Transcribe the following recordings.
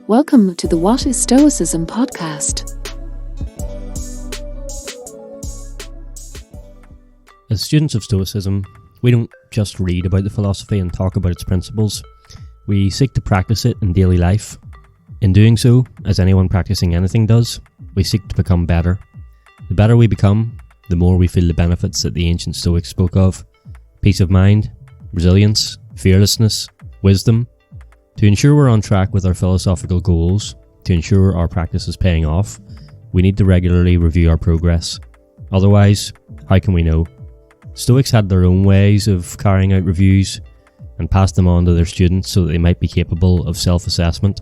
Welcome to the What is Stoicism podcast. As students of Stoicism, we don't just read about the philosophy and talk about its principles. We seek to practice it in daily life. In doing so, as anyone practicing anything does, we seek to become better. The better we become, the more we feel the benefits that the ancient Stoics spoke of: peace of mind, resilience, fearlessness, wisdom. To ensure we're on track with our philosophical goals, to ensure our practice is paying off, we need to regularly review our progress. Otherwise, how can we know? Stoics had their own ways of carrying out reviews and passed them on to their students so that they might be capable of self-assessment.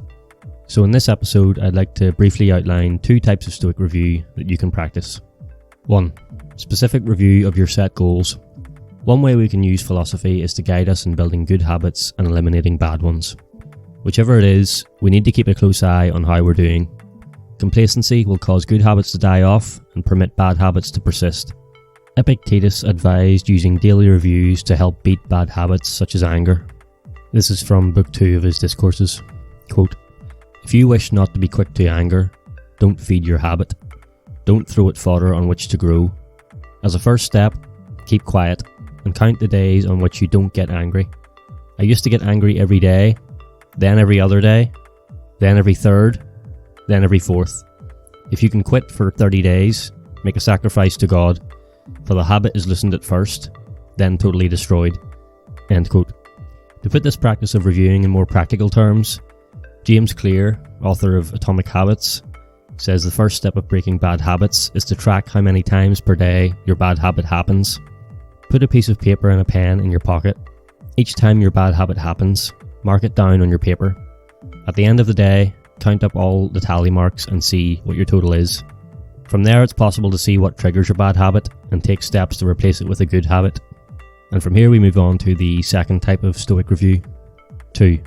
So in this episode, I'd like to briefly outline two types of Stoic review that you can practice. 1. Specific review of your set goals. One way we can use philosophy is to guide us in building good habits and eliminating bad ones. Whichever it is, we need to keep a close eye on how we're doing. Complacency will cause good habits to die off and permit bad habits to persist. Epictetus advised using daily reviews to help beat bad habits such as anger. This is from Book 2 of his Discourses. Quote, "If you wish not to be quick to anger, don't feed your habit. Don't throw it fodder on which to grow. As a first step, keep quiet and count the days on which you don't get angry. I used to get angry every day, then every other day, then every third, then every fourth. If you can quit for 30 days, make a sacrifice to God, for the habit is loosened at first, then totally destroyed." End quote. To put this practice of reviewing in more practical terms, James Clear, author of Atomic Habits, says the first step of breaking bad habits is to track how many times per day your bad habit happens. Put a piece of paper and a pen in your pocket. Each time your bad habit happens, mark it down on your paper. At the end of the day, count up all the tally marks and see what your total is. From there, it's possible to see what triggers your bad habit and take steps to replace it with a good habit. And from here we move on to the second type of Stoic review. 2.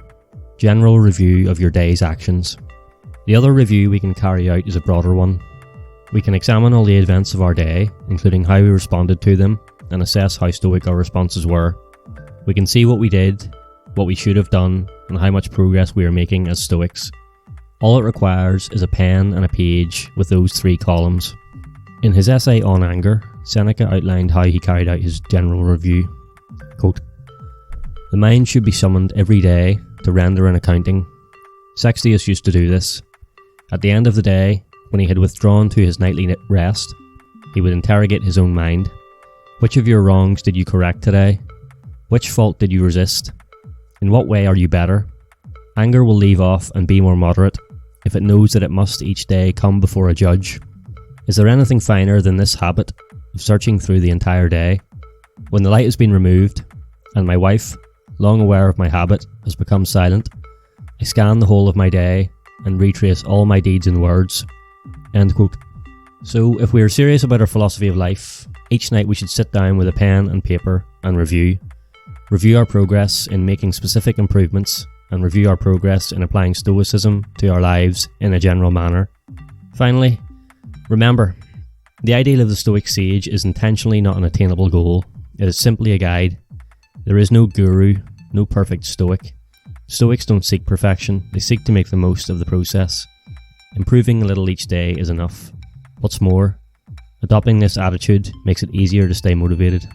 General review of your day's actions. The other review we can carry out is a broader one. We can examine all the events of our day, including how we responded to them, and assess how Stoic our responses were. We can see what we did, what we should have done, and how much progress we are making as Stoics. All it requires is a pen and a page with those 3 columns. In his essay on anger, Seneca outlined how he carried out his general review. Quote, "The mind should be summoned every day to render an accounting. Sextius used to do this. At the end of the day, when he had withdrawn to his nightly rest, he would interrogate his own mind. Which of your wrongs did you correct today? Which fault did you resist? In what way are you better? Anger will leave off and be more moderate if it knows that it must each day come before a judge. Is there anything finer than this habit of searching through the entire day? When the light has been removed, and my wife, long aware of my habit, has become silent, I scan the whole of my day and retrace all my deeds and words." End quote. So if we are serious about our philosophy of life, each night we should sit down with a pen and paper and review our progress in making specific improvements, and review our progress in applying Stoicism to our lives in a general manner. Finally, remember, the ideal of the Stoic sage is intentionally not an attainable goal. It is simply a guide. There is no guru, no perfect Stoic. Stoics don't seek perfection, they seek to make the most of the process. Improving a little each day is enough. What's more, adopting this attitude makes it easier to stay motivated.